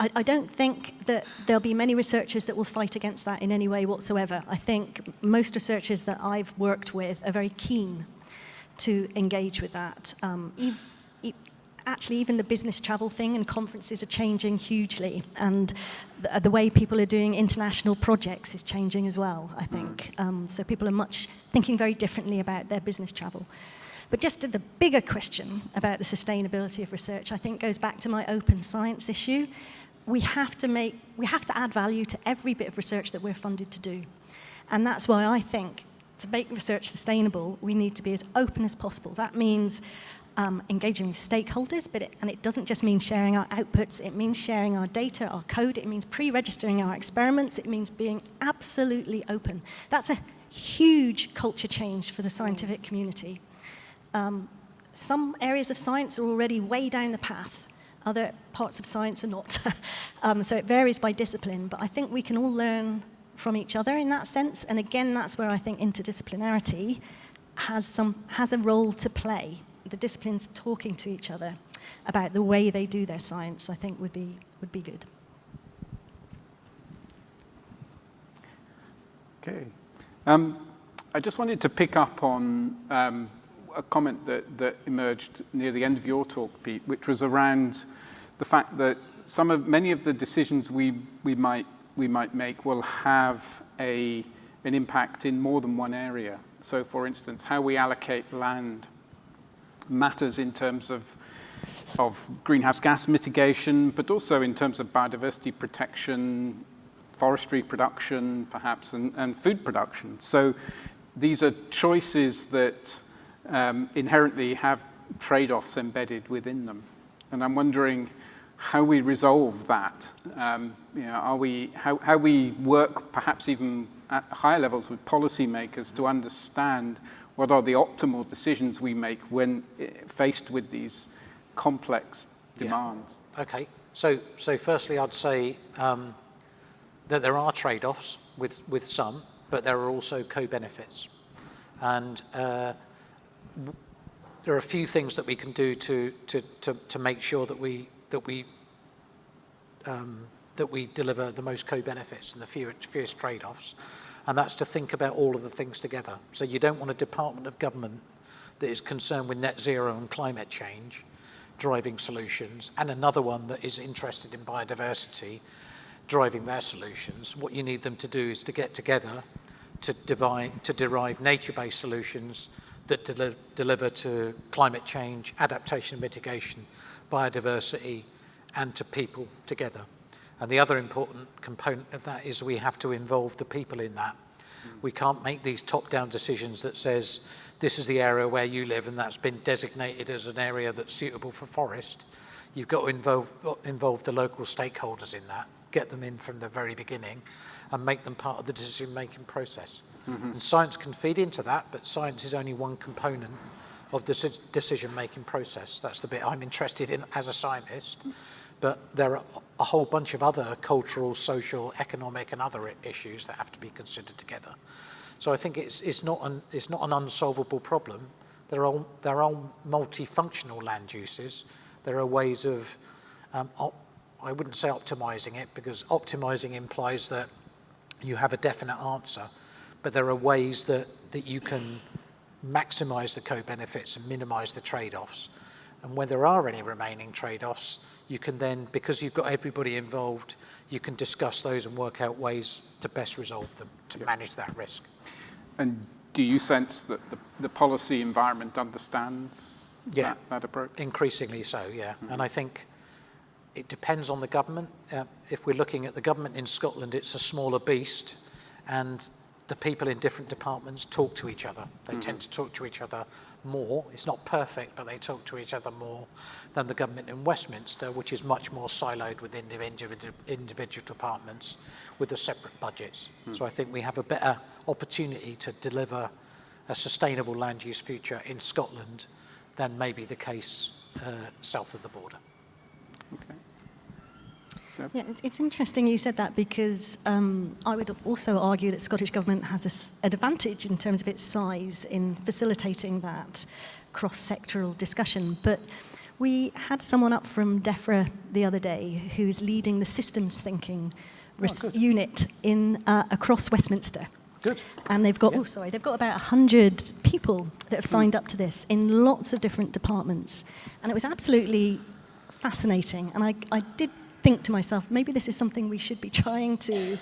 I don't think that there'll be many researchers that will fight against that in any way whatsoever. I think most researchers that I've worked with are very keen to engage with that. Actually, even the business travel thing and conferences are changing hugely, and the way people are doing international projects is changing as well, I think. So people are thinking very differently about their business travel. But just to the bigger question about the sustainability of research, I think goes back to my open science issue. We have to add value to every bit of research that we're funded to do. And that's why I think to make research sustainable, we need to be as open as possible. That means engaging with stakeholders, and it doesn't just mean sharing our outputs, it means sharing our data, our code, it means pre-registering our experiments, it means being absolutely open. That's a huge culture change for the scientific community. Some areas of science are already way down the path, other parts of science are not. So it varies by discipline, but I think we can all learn from each other in that sense, and again, that's where I think interdisciplinarity has a role to play. The disciplines talking to each other about the way they do their science, I think would be good. Okay. I just wanted to pick up on a comment that emerged near the end of your talk, Pete, which was around the fact that many of the decisions we might make will have an impact in more than one area. So, for instance, how we allocate land matters in terms of greenhouse gas mitigation, but also in terms of biodiversity protection, forestry production, perhaps, and food production. So these are choices that inherently have trade-offs embedded within them. And I'm wondering how we resolve that. How we work perhaps even at higher levels with policymakers to understand what are the optimal decisions we make when faced with these complex demands. Yeah. Okay, so firstly I'd say that there are trade-offs with some, but there are also co-benefits. And there are a few things that we can do to make sure that we deliver the most co-benefits and the fewest trade-offs. And that's to think about all of the things together. So you don't want a department of government that is concerned with net zero and climate change driving solutions, and another one that is interested in biodiversity driving their solutions. What you need them to do is to get together to derive nature-based solutions that deliver to climate change, adaptation and mitigation, biodiversity, and to people together. And the other important component of that is we have to involve the people in that. We can't make these top-down decisions that says, this is the area where you live and that's been designated as an area that's suitable for forest. You've got to involve the local stakeholders in that, get them in from the very beginning and make them part of the decision-making process. Mm-hmm. And science can feed into that, but science is only one component of the decision-making process. That's the bit I'm interested in as a scientist. But there are a whole bunch of other cultural, social, economic and other issues that have to be considered together. So I think it's not an unsolvable problem. There are multifunctional land uses. There are ways of, I wouldn't say optimizing it, because optimizing implies that you have a definite answer. But there are ways that you can maximize the co-benefits and minimize the trade-offs. And when there are any remaining trade-offs, you can then, because you've got everybody involved, you can discuss those and work out ways to best resolve them, to manage that risk. And do you sense that the policy environment understands that approach? Increasingly so, yeah. Mm-hmm. And I think it depends on the government. If we're looking at the government in Scotland, it's a smaller beast, and the people in different departments talk to each other. They tend to talk to each other more. It's not perfect, but they talk to each other more than the government in Westminster, which is much more siloed within individual departments with the separate budgets. So I think we have a better opportunity to deliver a sustainable land use future in Scotland than may be the case south of the border. Okay. Yeah, it's interesting you said that, because I would also argue that Scottish Government has an advantage in terms of its size in facilitating that cross-sectoral discussion. But we had someone up from DEFRA the other day who's leading the systems thinking unit across Westminster. Good. And they've got, they've got about 100 people that have signed up to this in lots of different departments. And it was absolutely fascinating. And I did think to myself, maybe this is something we should be trying to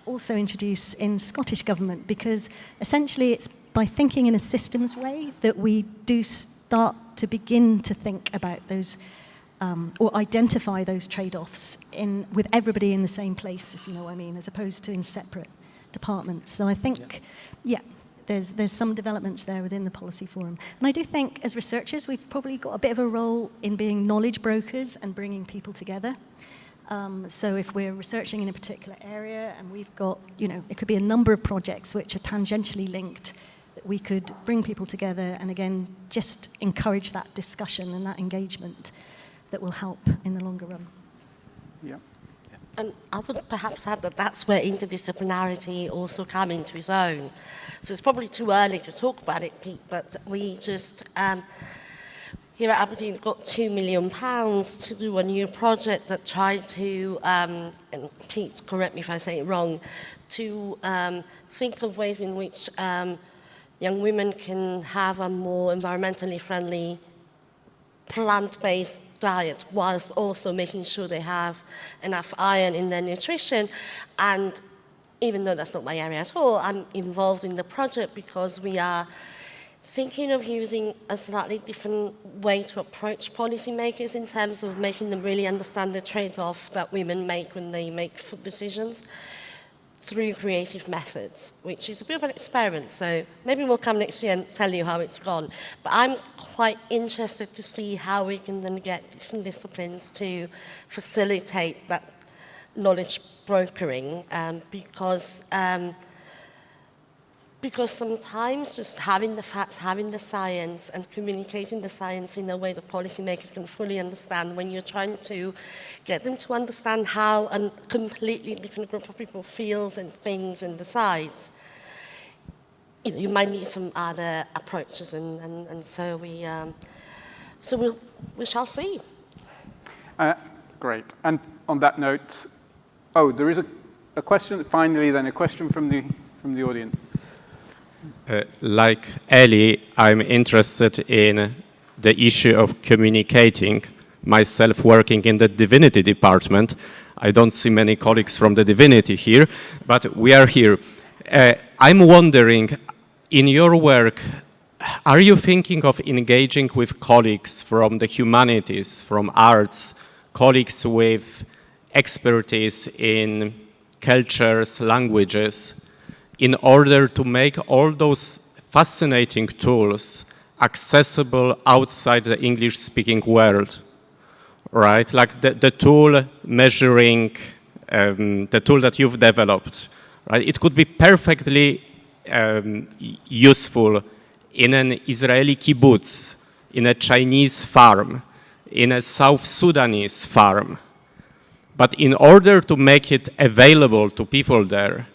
also introduce in Scottish Government, because essentially it's by thinking in a systems way that we do start to begin to think about those or identify those trade-offs with everybody in the same place, if you know what I mean, as opposed to in separate departments. So I think, there's some developments there within the policy forum. And I do think as researchers, we've probably got a bit of a role in being knowledge brokers and bringing people together. So if we're researching in a particular area and we've got, it could be a number of projects which are tangentially linked, that we could bring people together and again, just encourage that discussion and that engagement that will help in the longer run. Yeah. And I would perhaps add that that's where interdisciplinarity also comes into its own. So it's probably too early to talk about it, Pete, but we just, here at Aberdeen got £2 million to do a new project that tried to, and Pete, correct me if I say it wrong, to think of ways in which young women can have a more environmentally friendly plant-based diet whilst also making sure they have enough iron in their nutrition. And even though that's not my area at all, I'm involved in the project because we are thinking of using a slightly different way to approach policymakers in terms of making them really understand the trade-off that women make when they make food decisions through creative methods, which is a bit of an experiment. So maybe we'll come next year and tell you how it's gone. But I'm quite interested to see how we can then get different disciplines to facilitate that knowledge brokering, because sometimes just having the facts, having the science, and communicating the science in a way that policymakers can fully understand when you're trying to get them to understand how a completely different group of people feels and thinks and decides. You know, you might need some other approaches, and so we shall see. Great. And on that note, there is a question finally. Then a question from the audience. Like Ellie, I'm interested in the issue of communicating. Myself working in the divinity department, I don't see many colleagues from the divinity here, but we are here. I'm wondering, in your work, are you thinking of engaging with colleagues from the humanities, from arts, colleagues with expertise in cultures, languages, in order to make all those fascinating tools accessible outside the English-speaking world, right? Like the tool measuring, the tool that you've developed, right? It could be perfectly useful in an Israeli kibbutz, in a Chinese farm, in a South Sudanese farm. But in order to make it available to people there,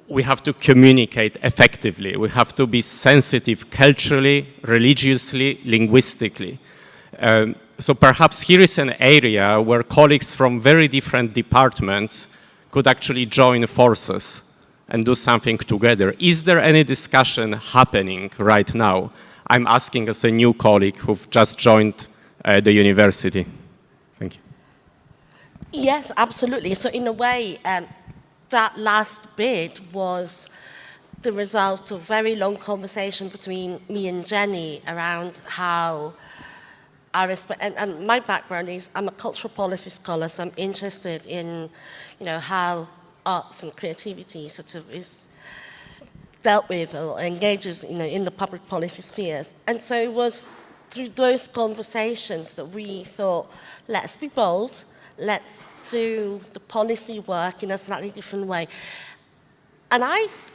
we have to communicate effectively. We have to be sensitive culturally, religiously, linguistically. So perhaps here is an area where colleagues from very different departments could actually join forces and do something together. Is there any discussion happening right now? I'm asking as a new colleague who've just joined the university. Thank you. Yes, absolutely. So in a way, that last bit was the result of very long conversation between me and Jenny around how I respect, and my background is I'm a cultural policy scholar, so I'm interested in, how arts and creativity sort of is dealt with or engages, in the public policy spheres. And so it was through those conversations that we thought, let's be bold, let's do the policy work in a slightly different way. And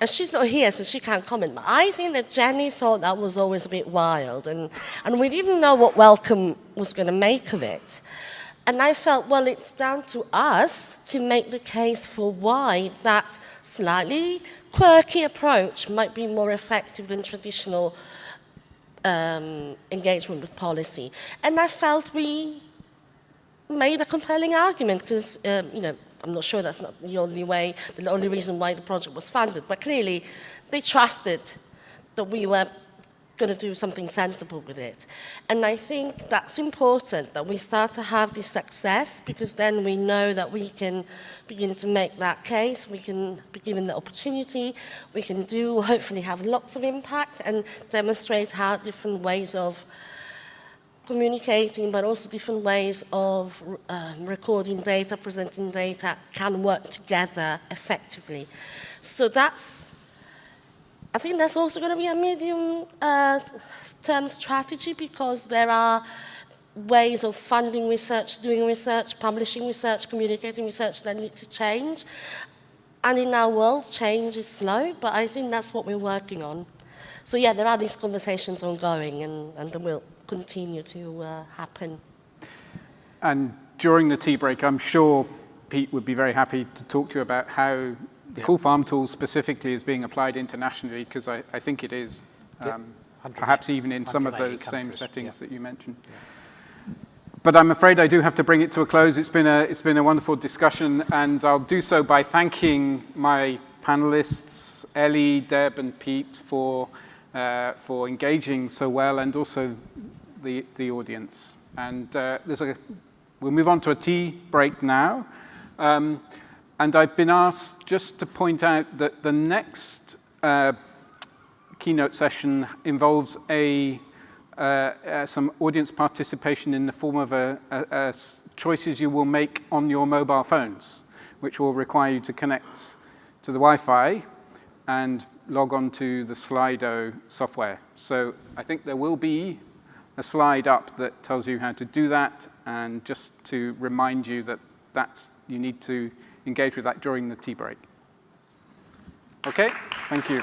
she's not here, so she can't comment, but I think that Jenny thought that was always a bit wild, and we didn't know what Wellcome was going to make of it. And I felt, well, it's down to us to make the case for why that slightly quirky approach might be more effective than traditional engagement with policy. And I felt we made a compelling argument because, I'm not sure that's not the only way, the only reason why the project was funded, but clearly they trusted that we were going to do something sensible with it. And I think that's important, that we start to have this success, because then we know that we can begin to make that case, we can be given the opportunity, we can hopefully have lots of impact and demonstrate how different ways of communicating, but also different ways of recording data, presenting data, can work together effectively. So I think that's also going to be a medium-term strategy, because there are ways of funding research, doing research, publishing research, communicating research that need to change. And in our world, change is slow, but I think that's what we're working on. So yeah, there are these conversations ongoing, and they will continue to happen. And during the tea break, I'm sure Pete would be very happy to talk to you about how the Cool Farm tool specifically is being applied internationally, because I think it is. perhaps even in some of 180 those same countries, settings yeah. that you mentioned. But I'm afraid I do have to bring it to a close. It's been a wonderful discussion, and I'll do so by thanking my panelists, Ellie, Deb, and Pete, for engaging so well, and also the audience. And we'll move on to a tea break now. And I've been asked just to point out that the next keynote session involves some audience participation in the form of choices you will make on your mobile phones, which will require you to connect to the Wi-Fi and log on to the Slido software. So I think there will be a slide up that tells you how to do that, and just to remind you that you need to engage with that during the tea break. Okay, thank you.